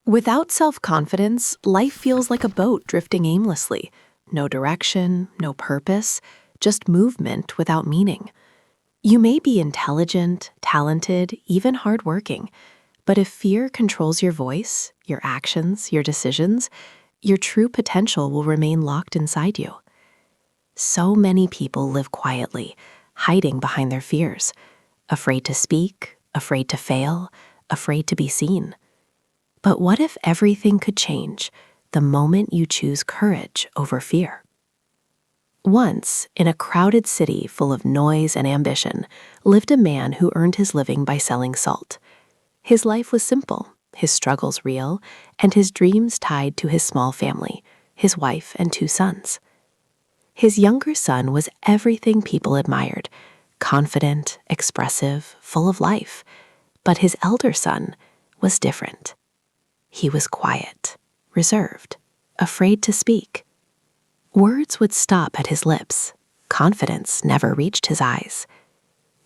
Without self-confidence, life feels like a boat drifting aimlessly. No direction, no purpose, just movement without meaning. You may be intelligent, talented, even hardworking, but if fear controls your voice, your actions, your decisions, your true potential will remain locked inside you. So many people live quietly, hiding behind their fears, afraid to speak, afraid to fail, afraid to be seen. But what if everything could change the moment you choose courage over fear? Once, in a crowded city full of noise and ambition, lived a man who earned his living by selling salt. His life was simple, his struggles real, and his dreams tied to his small family, his wife and 2 sons. His younger son was everything people admired, confident, expressive, full of life. But his elder son was different. He was quiet, reserved, afraid to speak. Words would stop at his lips. Confidence never reached his eyes.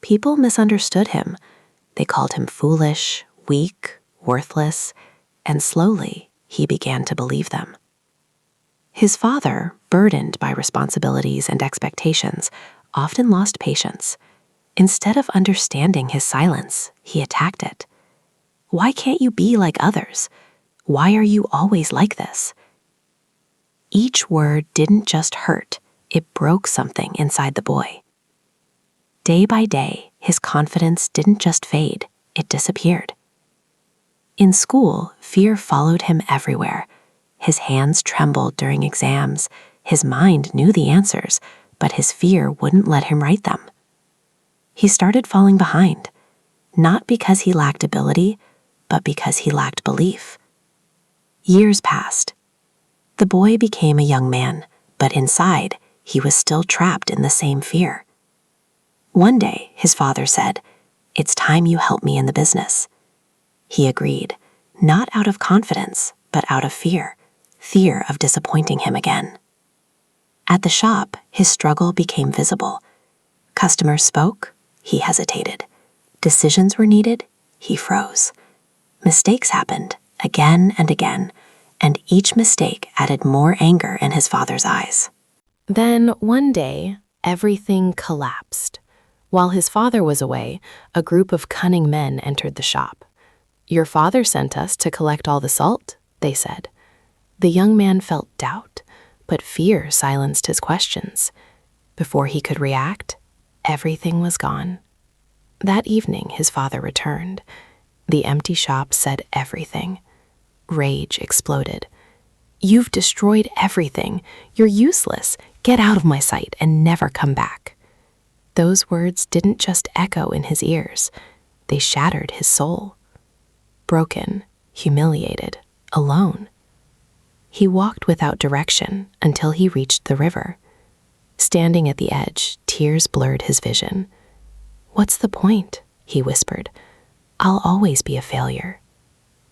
People misunderstood him. They called him foolish, weak, worthless, and slowly he began to believe them. His father, burdened by responsibilities and expectations, often lost patience. Instead of understanding his silence, he attacked it. Why can't you be like others? Why are you always like this? Each word didn't just hurt, it broke something inside the boy. Day by day, his confidence didn't just fade, it disappeared. In school, fear followed him everywhere. His hands trembled during exams, his mind knew the answers, but his fear wouldn't let him write them. He started falling behind, not because he lacked ability, but because he lacked belief. Years passed. The boy became a young man, but inside, he was still trapped in the same fear. One day, his father said, "It's time you help me in the business." He agreed, not out of confidence, but out of fear of disappointing him again. At the shop, his struggle became visible. Customers spoke, he hesitated. Decisions were needed, he froze. Mistakes happened again and again, and each mistake added more anger in his father's eyes. Then, one day, everything collapsed. While his father was away, a group of cunning men entered the shop. "Your father sent us to collect all the salt," they said. The young man felt doubt, but fear silenced his questions. Before he could react, everything was gone. That evening, his father returned. The empty shop said everything. Rage exploded. "You've destroyed everything. You're useless. Get out of my sight and never come back." Those words didn't just echo in his ears. They shattered his soul. Broken, humiliated, alone. He walked without direction until he reached the river. Standing at the edge, tears blurred his vision. "What's the point?" he whispered. "I'll always be a failure."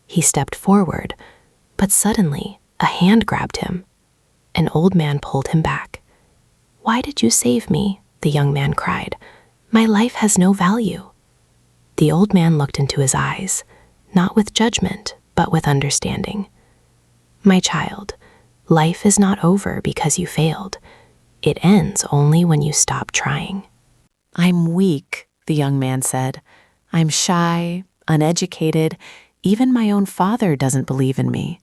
He stepped forward, but suddenly a hand grabbed him. An old man pulled him back. "Why did you save me?" the young man cried. "My life has no value." The old man looked into his eyes, not with judgment, but with understanding. "My child, life is not over because you failed. It ends only when you stop trying." "I'm weak," the young man said. "I'm shy, uneducated. Even my own father doesn't believe in me."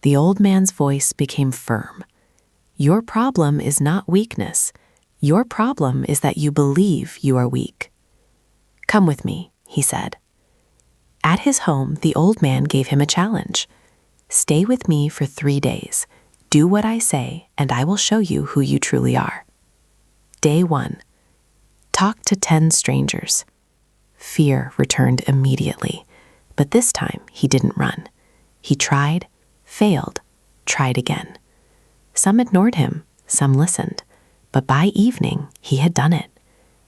The old man's voice became firm. "Your problem is not weakness. Your problem is that you believe you are weak." "Come with me," he said. At his home, the old man gave him a challenge. "Stay with me for 3 days. Do what I say, and I will show you who you truly are." Day 1. Talk to 10 strangers. Fear returned immediately, but this time he didn't run. He tried, failed, tried again. Some ignored him, some listened, but by evening he had done it,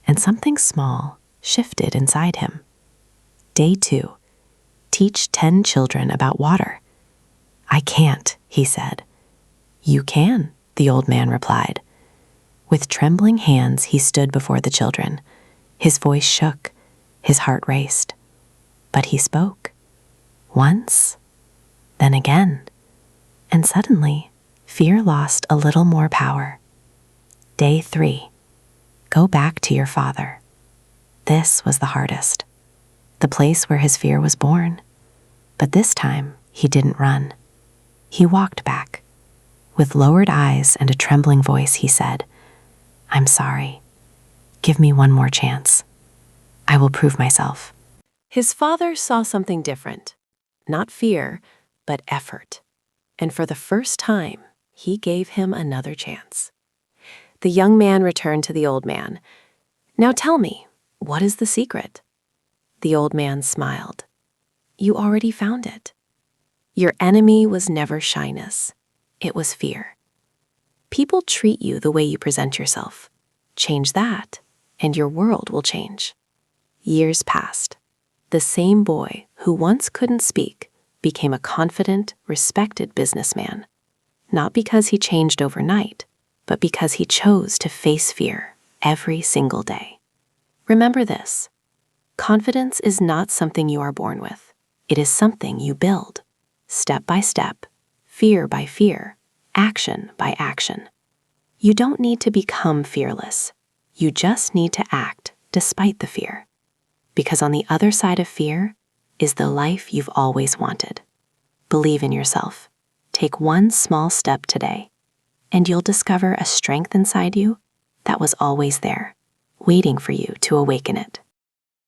and something small shifted inside him. Day 2. Teach 10 children about water. "I can't," he said. "You can," the old man replied. With trembling hands, he stood before the children. His voice shook, his heart raced. But he spoke. Once, then again, and suddenly, fear lost a little more power. Day 3. Go back to your father. This was the hardest. The place where his fear was born. But this time, he didn't run. He walked back. With lowered eyes and a trembling voice, he said, "I'm sorry. Give me one more chance. I will prove myself." His father saw something different. Not fear, but effort. And for the first time, he gave him another chance. The young man returned to the old man. "Now tell me, what is the secret?" The old man smiled. "You already found it. Your enemy was never shyness. It was fear. People treat you the way you present yourself. Change that, and your world will change." Years passed. The same boy who once couldn't speak became a confident, respected businessman. Not because he changed overnight, but because he chose to face fear every single day. Remember this: confidence is not something you are born with. It is something you build, step by step, fear by fear, action by action. You don't need to become fearless. You just need to act despite the fear. Because on the other side of fear is the life you've always wanted. Believe in yourself. Take one small step today, and you'll discover a strength inside you that was always there, waiting for you to awaken it.